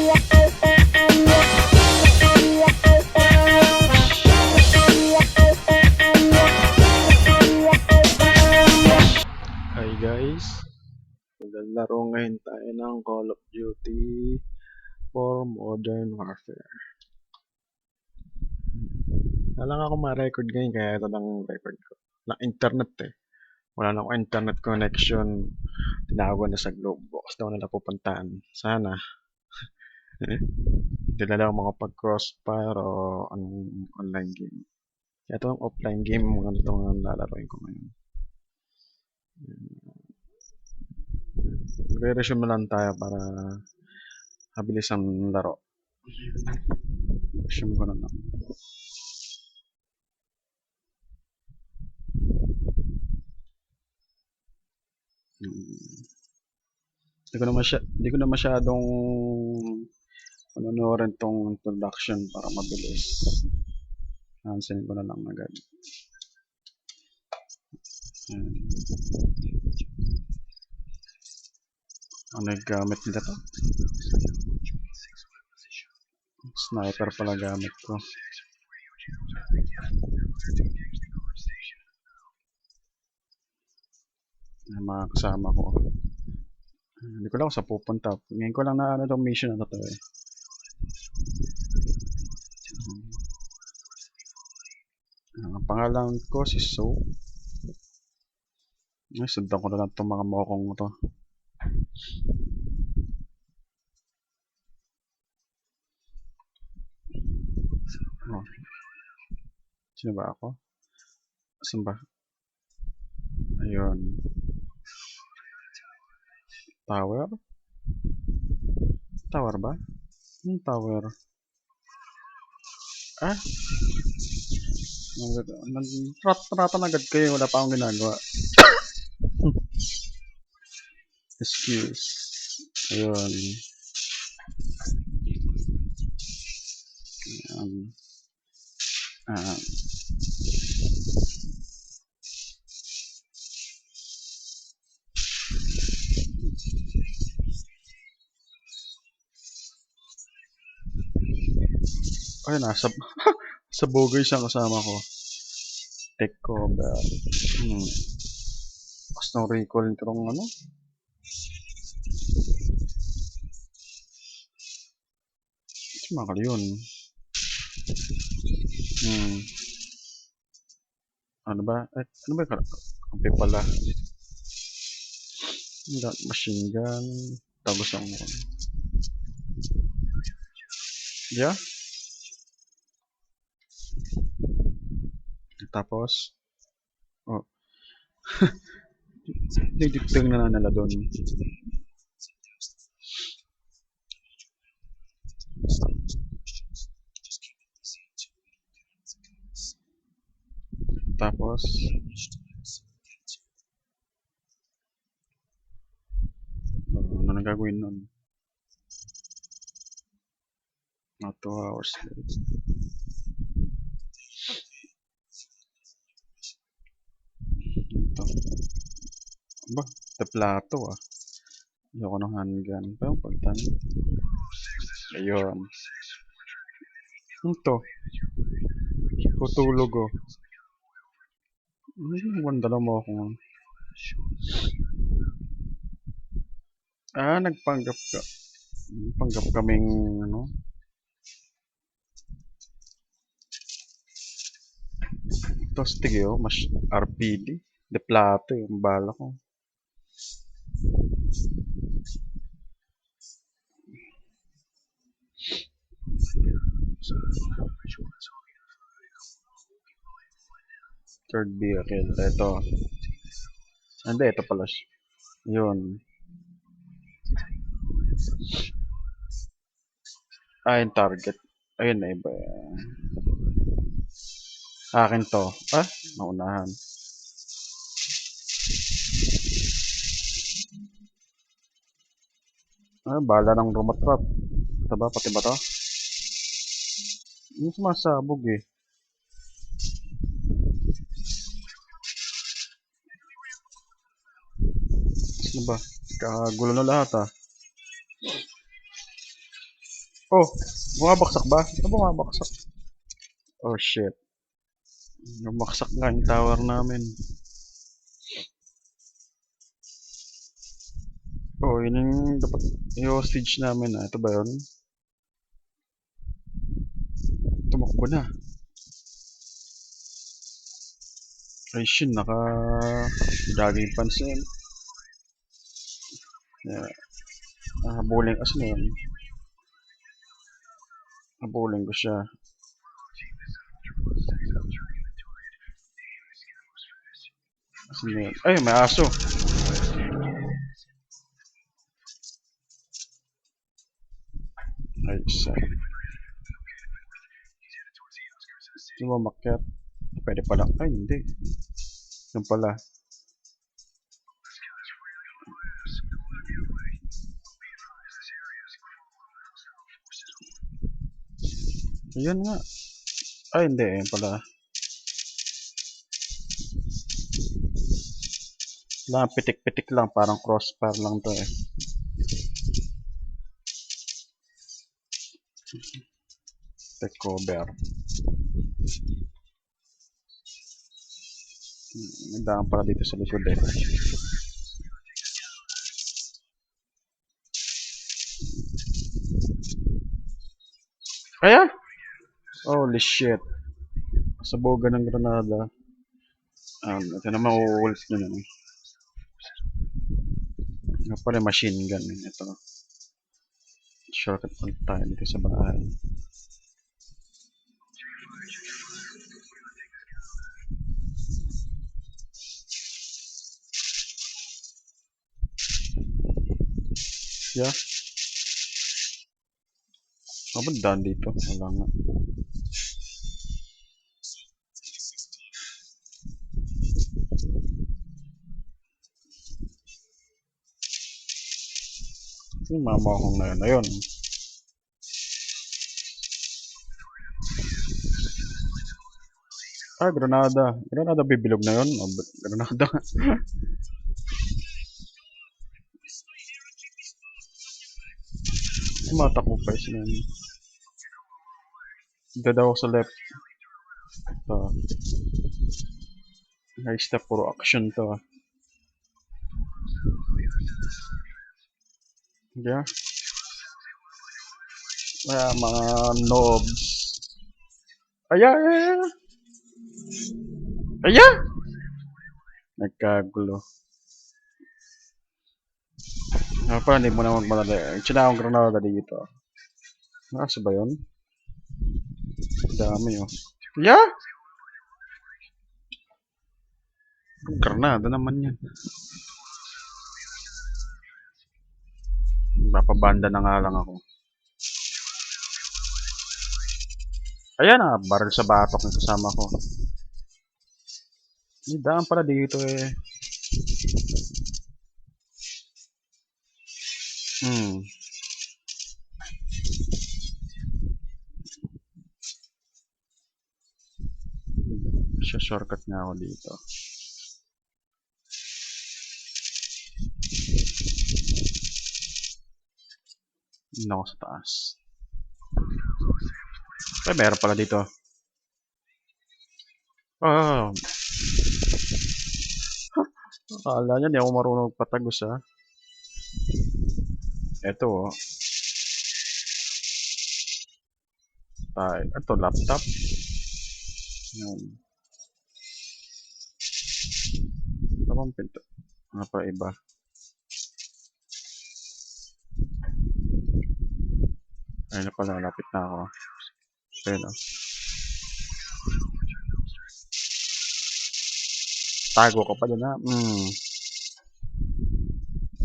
Hi guys, maglalaro ngayon tayo ng Call of Duty for Modern Warfare. Wala lang ako ma-record ngayon kaya ito lang record ko. Walang internet eh. Wala na akong internet connection. Tinawag na sa Globe Box daw nila pupuntahan. Sana. Hindi na lang makapag-crossfire o anong online game. Kaya ito ang offline game mga ito ang lalaroin ko ngayon. Re-resume lang tayo para mabilis ang laro. Resume ko na lang. Hindi ko na masyadong panonoorin tong introduction para mabilis. Hansin ko na lang agad. Ano yung gamit nila to? Sniper pala gamit ko. Yung mga kasama ko. Hindi ko lang sa pupunta. Ngayon ko lang na ano itong mission na to eh. Ang pangalan ko si So. Sundan ko na lang itong mga mokong to. Oh. Sino ba ako? Saan ba? Ayun. Tower? Tower ba? Yung tower. Ah? Tratan agad kayo. Wala pa akong ginagawa. Excuse. Ayun. Ay, sa Bogey siyang kasama ko. Take cover. Pas ng recall nitong ano? Sumakal yun. Ano ba? Ano ba yung kampi pala? Machine gun. Tapos ang yeah? Tapos oh. Nagdikting na nila doon. Tapos ano na gagawin nun? 2 hours late. Ito. Ba? Teplato ah. Ayoko ng handgun. Pero pagtan. Ayun. Ito. Tutulog oh. Wanda mo ako. Nagpanggap ka. Panggap kaming ano. Ito stige oh. Mas RPD. Teplato yung bala ko. Third vehicle. Ito. Hindi, ito pala. Yun. Yung target. Ayun na iba. Akin to. Naunahan. Bala ng rumatrap. Ito ba? Pati ba to? Yung sumasabog eh. Ano ba? Kagulo na lahat ah. Oh, bumabaksak ba? Bumabaksak. Oh shit. Bumabaksak nga yung tower namin. Oh, yun yung dapat i-hostage namin. Ito ba yun? Tumakbo na. Ay shit, daging pansin. Yeah. Habulin kasi na yun. Habulin ko siya. Kasi na yun. Ay, may aso. Ay, isa. Hindi mo makyat. Pwede pala. Ay, hindi. Yung pala. Ayan nga. Ay, hindi. Yan pala. Lang, pitik-pitik lang. Parang crossbar lang to eh. Take cover. May daan pala dito sa likod eh. Kaya? Holy shit. Sabogan ng granada. Ito naman uulit nyo na. Nga pala machine gun. Ito. Shortcut ulit tayo dito sa bahay. Yeah. Ba't daan dito? Wala nga. Yung mama akong na yun. Ayun. Granada. Granada bibilog na yun. Granada. Tumatakbo pa isa na yun. Dito daw sa left. Ito. High step, puro action to. Yeah. Mga noobs. Aya! Aya! Nagkagulo. Pala, hindi mo na magmadali. Tsina akong granada dito. Nasa ba yun? Dami oh. Yeah! Granada naman yan. Papabanda na nga lang ako. Ayan ah, baril sa batok ng kasama ko. May daan pala dito eh. Shortcut nga ako dito. Hindi ako sa taas. Ay, meron pala dito. Oh. Akala niya, di ako marunong patagos ha. Eto oh. Ito, laptop. Yan. Tamang pinto. Ano pa iba? Ayun na pala, lapit na ako. Ayun oh. Tago ka pa dun ha.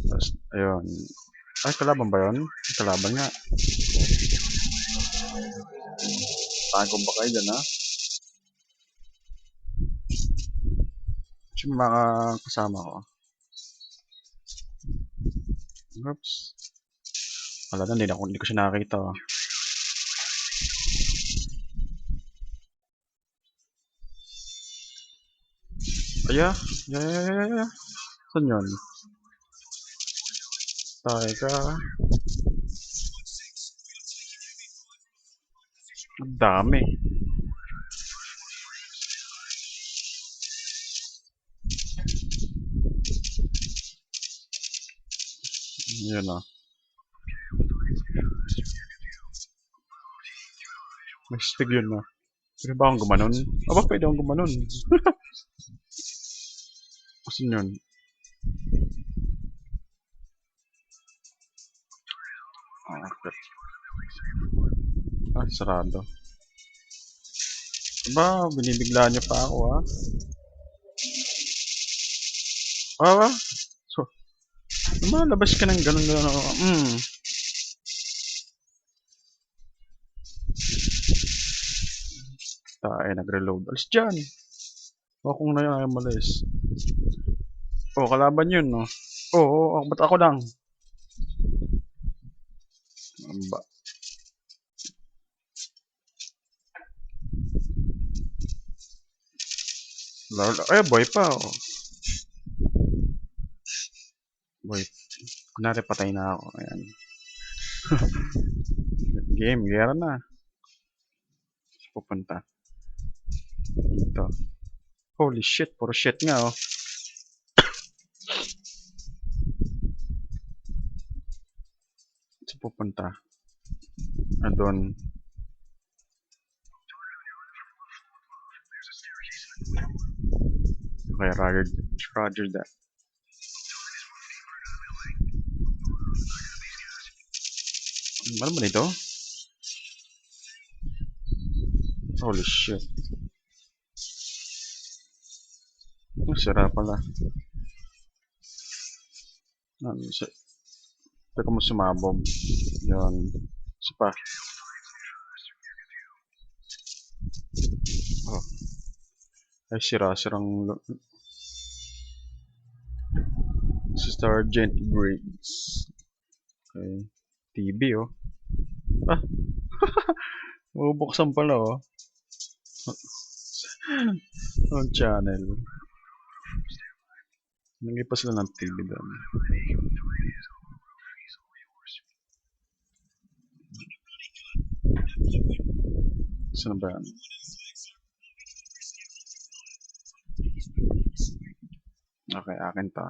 Tapos, ayun. Ay, kalaban ba yun? Kalaban nga. Tago ba kayo dyan ha? Yung mga kasama ko. Oops. Wala na, hindi ko siya nakakita. Oh. Aya? Yeah. Saan yun? Tayo ka. Ang dami. Yun o. May stig yun o. Pwede ba akong gumanon? Aba, pwede akong gumanon. Asan yun? Ah, okay. Ah, sarado. Aba, binibigla niyo pa ako ah. Ah, so, lumalabas ka ng ganun na tayo nagre-load. Alis dyan. O kung na yun ayaw malis. Oh, kalaban yun no. Oo, ba't ako lang? Aba. Ay, boy pa oh. Boy. Kunwari patay na ako. Ayan. Game, gera na. Pupunta. Ito. Holy shit, puro shit nga oh. Saan pupunta? Doon. Okay, Roger that. Ano ba nito? Holy shit. Oh, sira pala. Ano, teka mo sumabog. Yun. Isa pa. Oh. Ay, sirang Sergeant Briggs. Okay. TV oh. Ah, bubuksan pala oh. Ang channel. Nangipas lang ng TV doon. Saan ba yan? Okay, akin to.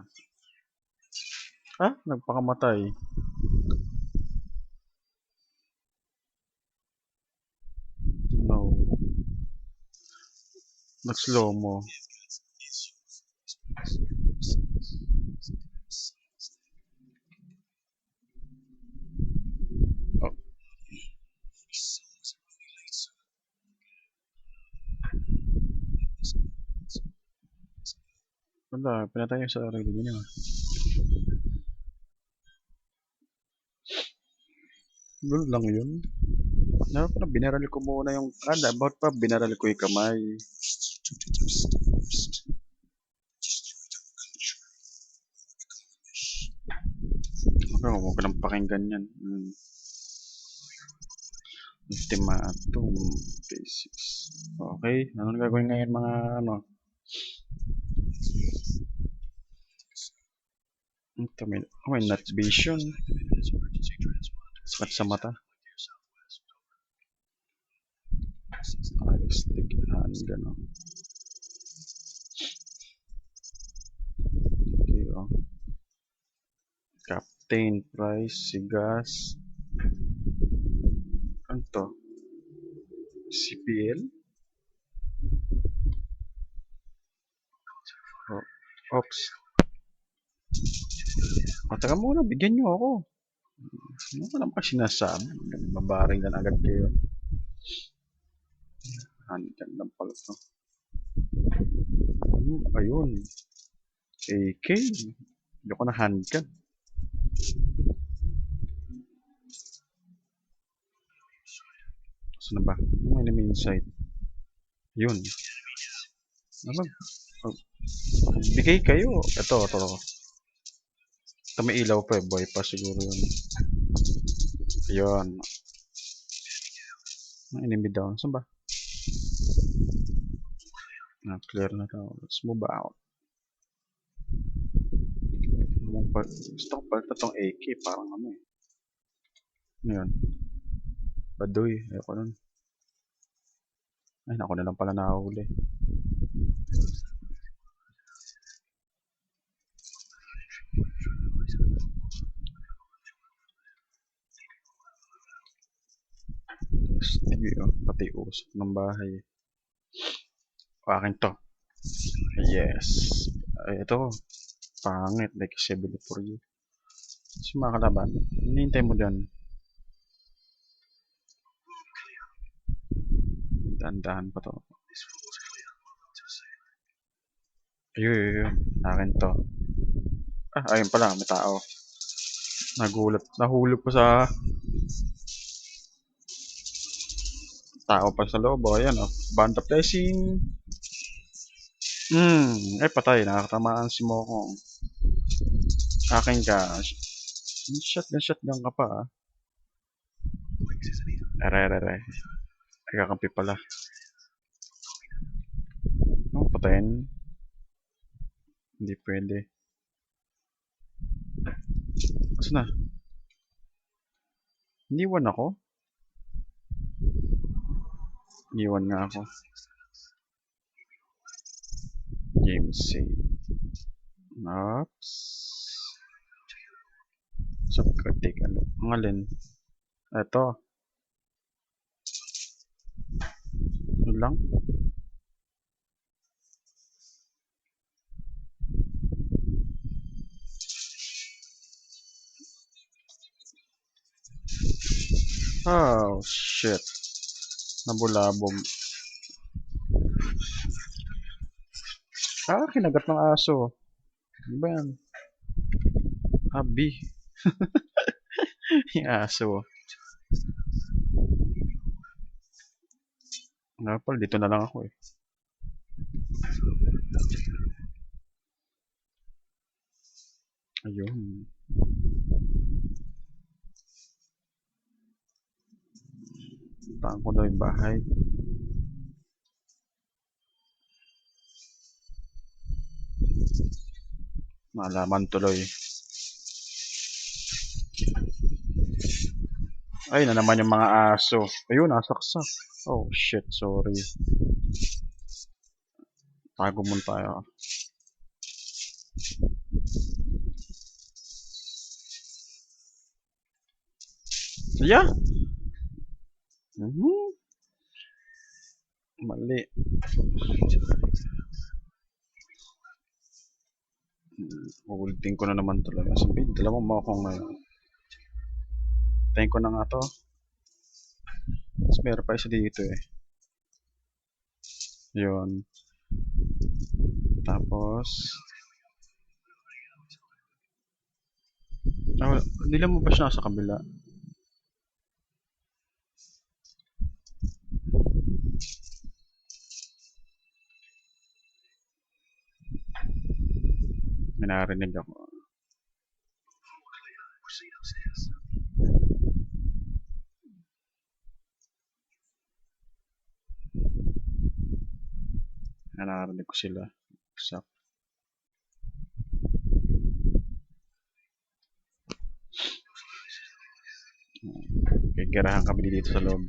Ah, nagpakamatay. No. Nag-slow mo. Oh. Wala, pinatay yung sarili niya. Ganun lang yun. No, parang binaral ko muna yung about pa binaral ko yung kamay. Okay, huwag ko nang pakinggan yan. Ultimatum basics. Okay, anong gagawin ngayon mga ano? Ito may night vision. Sakit sa mata. Stick hand, gano'n. Okay, oh. Captain Price, Sigas. Ano to? CPL? Oh, Ops. O, taka muna, bigyan nyo ako. Ano ka naman kasi sinasabi? Mabaring na agad kayo. Handgun lang pala to. Ayun. AK. Hindi ko na handgun. Saan ba? Ano enemy inside? Yun. Ano? Oh, bigay kayo. Ito. Ito may ilaw pa eh. Boy pa siguro yun. Ayun. Ang enemy down. Saan ba? Clear na to. Let's move out. Gusto ko pala itong AK. Parang ano eh. Ano yun? Baduy. Ayoko nun. Ay, naku na lang pala nahuli. Sige, oh, pati usok ng bahay. Akin to. Yes. Ay, ito. Pangit. Like 74 you. Si mga kalaban. Hinihintay mo dyan. Dahan-dahan pa to. Ayun. Akin to. Ah, ayun pala. May tao. Nagulat. Nahulog pa sa tao pa sa loob. O, ayan, oh. Banda blessing. Ay, patay. Nakatamaan si Mokong. Akin ka. Shotgun ka pa, ah. Are. Ay, kakampi pala. No, patayin. Hindi pwede. Asa na? Iniwan ako? Iniwan nga ako. Game save. Oops. Subcritic ano? Ang alin? Eto. Yun lang. Oh, shit. Nabulabog. Ah, kinagat ng aso. Ano ba yan? Abi. Yung aso. Nga pala, dito na lang ako eh. Ayun. Taan ko daw yung bahay. Malaman tuloy. Ay na naman yung mga aso. Ayun, nasaksak. Oh shit, sorry. Tago muna tayo. Yeah. Mali. Ulitin ko na naman talaga. Sabihin, dalawang Mokong ngayon. Tayin ko na nga to. Tapos meron pa isa dito eh. Yun. Tapos nila mo ba siya sa kabila? May narinig ako. Narinig ko sila. Sa kikirahan kami dito sa loob.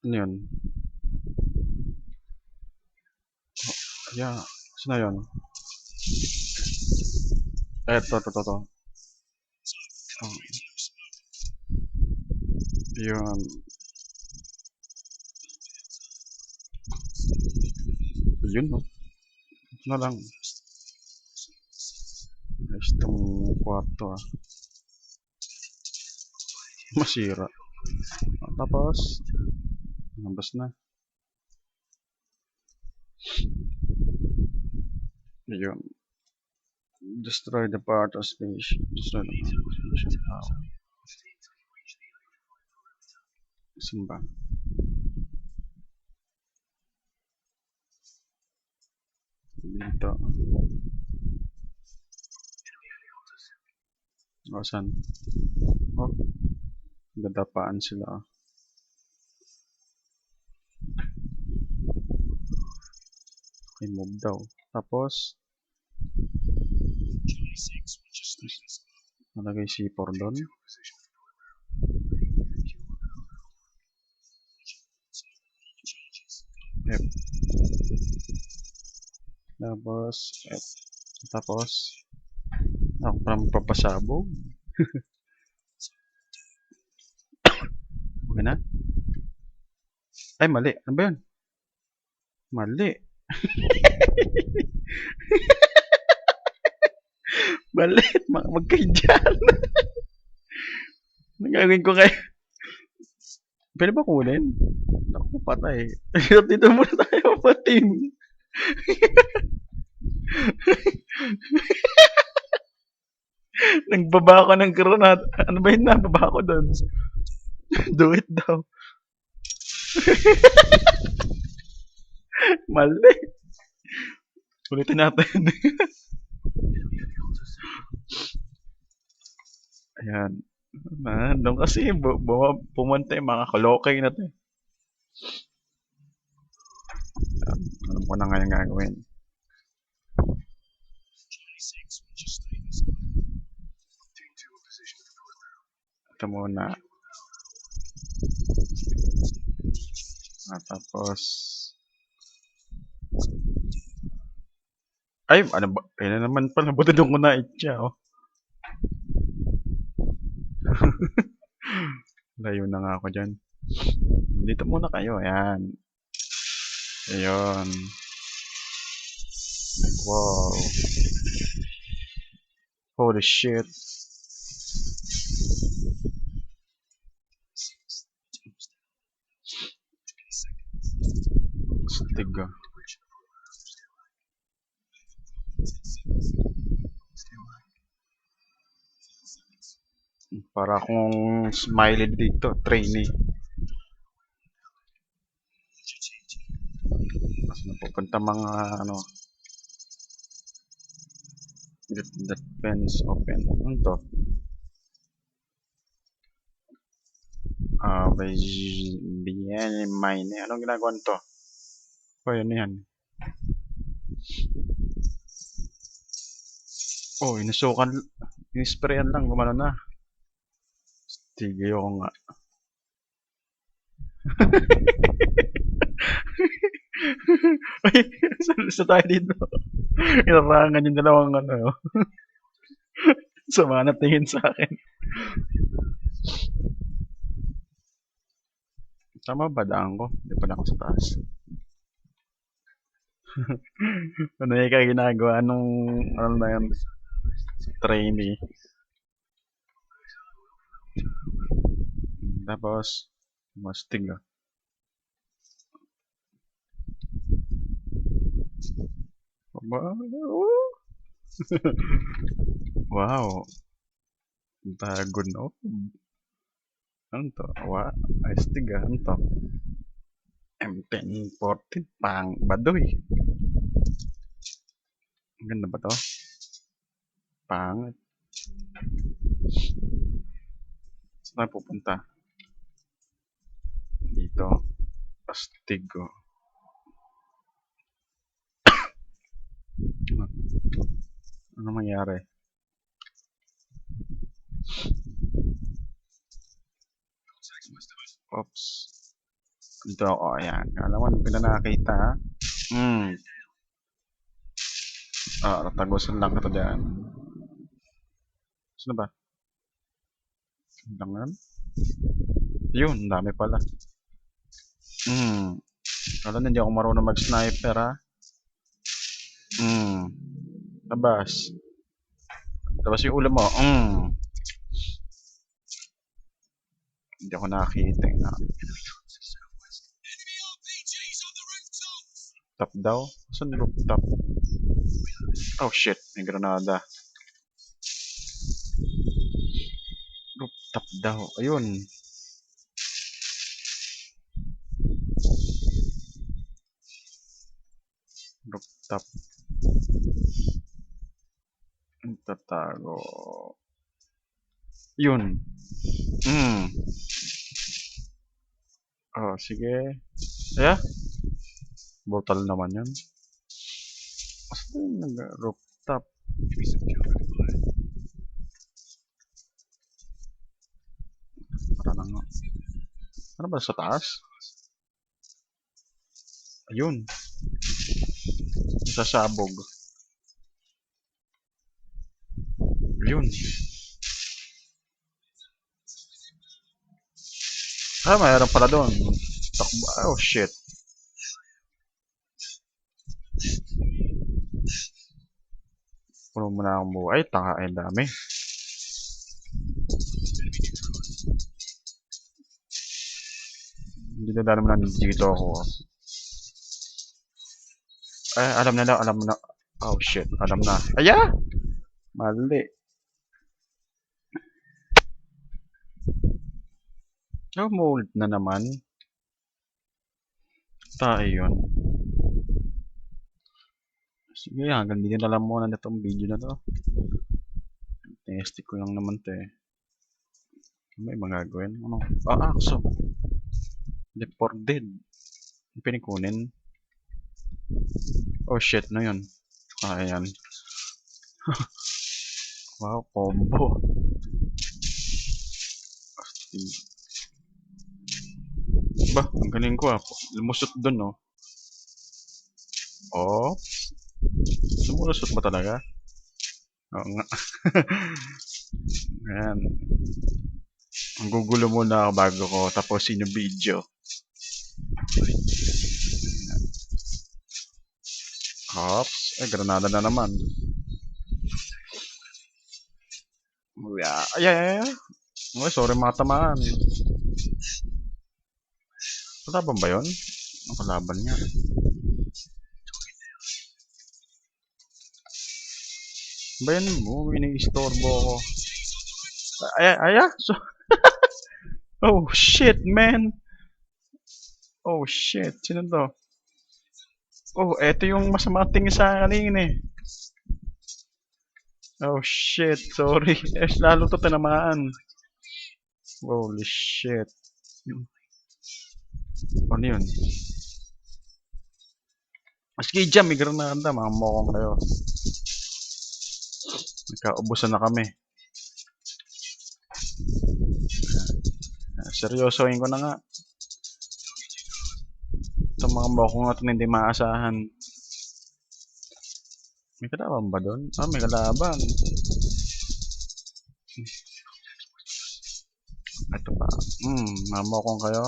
Ano yun? Oh, yeah. Saan na yun? To. Oh. Yun. Yun, no? Ito na lang. Ayos itong kwarto, ah. Masira. Tapos, nabas na. Yun. Destroy the part of space. Destroy the spaceship power. Saan ba? Dito. O, saan? Oh, dadapaan sila. Okay, move daw. Tapos, nalagay C4 doon. F. Tapos, F. Tapos, ako parang papasabog. Okay na? Ay, mali. Ano ba yun? Mali. Mali. Wag kayo dyan. Anong gagawin ko kayo? Pwede ba kunin? Naku, patay. Dito muna tayo, pa-team. Nagbaba ako ng granada. Ano ba yun? Nababa ako doon. Do it daw. Mali. Ulitin natin. Ayan. Doon kasi pumunta yung mga kalokay na to. Alam ko na nga yung gagawin. Ito muna. Tapos, ay, ano ba? Kaya naman pala. Buti doon ko na itcha, oh. Layo na nga ako dyan. Dito muna kayo. Ayan. Ayun. Wow. Holy shit. Stiga. Para akong smiley dito. Trainee. Mas napupunta mga ano. Get that fence open. Ano to? Bien, mine. Anong ginagawa nito? Oh, yun yan. Oh, inusukan. Inisprayan lang. Gumano na. Sige ako nga. Ay, sa tayo dito. Inarangan yung dalawang ano. Sama na tingin sa akin. Tama ba daan ko? Hindi pa na ako sa taas. Ano yung ginagawa nung ano na yun? Trainee. Tapos, mastig ah. Wow. Bago no? Ano to? Astig ah. Ano to? M1014. Pang baduy. Ang ganda ba to? Pangit. Saan tayo pupunta? Dito. Astig oh. Ano mangyari? Oops. Dito ako. Ayan. Alam mo, hindi ko na nakakita ha. Tagusan lang ito dyan. Saan ba? Lang. Yun, dami pala. Alam na, hindi ako marunong mag-sniper ha. Labas. Labas yung ulo mo. Hindi ako nakakita. Top daw? Saan rooftop? Oh shit, may granada. Rooftop daw. Ayun. Rooftop. Tatago. Yun. Oh, sige. Yeah? Brutal naman yun. Basta yung nag-rooftop. Para na nga. Ano ba sa taas? Ayun. Sasabog. Ayun. Mayroon pala doon. Takbo. Oh, shit. Puno mo na akong buhay. Tanga, ay dami. Hindi na dami na dito ako. Alam na daw, alam na. Oh, shit. Alam na. Aya! Mali. Oh, mold na naman. Tayo yun. Sige, hanggang dito na lang muna na itong video na to. Testing ko lang naman to eh. May magagawin. Ano? Akso. Left for dead. Pinikunin. Oh shit, na yun. Ayan. Wow, combo. Ba, ang galing ko ah. Lumusot dun oh. Oh. Lumulusot ba talaga? Oo nga. Ayan. Ang gugulo muna ako bago ko tapusin yung video. Hops. Granada na naman. Ay. Okay, sorry mga tamaan. Kalaban ba yun? Ang kalaban niya. Ba yan mo? Ini-istorbo ko. So, oh shit, man. Oh shit, sino to? Oh, eto yung masama tingin sa akin kanina eh. Oh shit, sorry. Lalo to tinamaan. Holy shit. Ano yun? Maski dyan, may granada. Mga mokong kayo. Nagkaubusan na kami. Seryosohin ko na nga. Itong mga mokong natin hindi maasahan. May kalaban ba doon? May kalaban. Ito pa. Mga mokong kayo.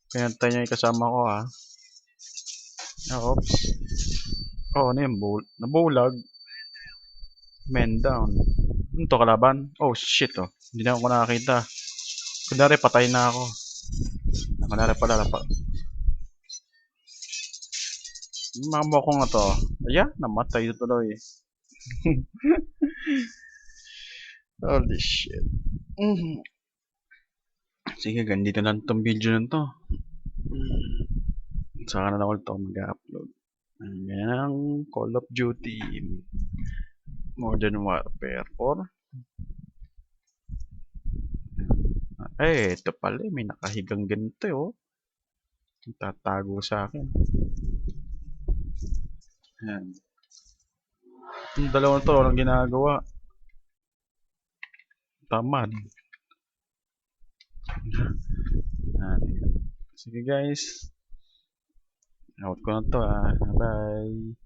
Pinantay nyo yung kasama ko ha. Oops. Oh, ano yung nabulag? Man down. Ano to kalaban? Oh shit oh. Hindi na ako nakakita. Kunwari patay na ako. Kunwari pala mga mokong na to. Ayan, namatay tuloy. Holy shit. Sige, ganito lang itong video na to. Saka na lang ulit ako mag-upload. Ganyan ang Call of Duty Modern Warfare 4. Ito pala may nakahigang ganito oh. Tatago sa akin. Ayan. Yung dalawang to, walang ginagawa. Tamad. Sige guys. Out ko na to Bye.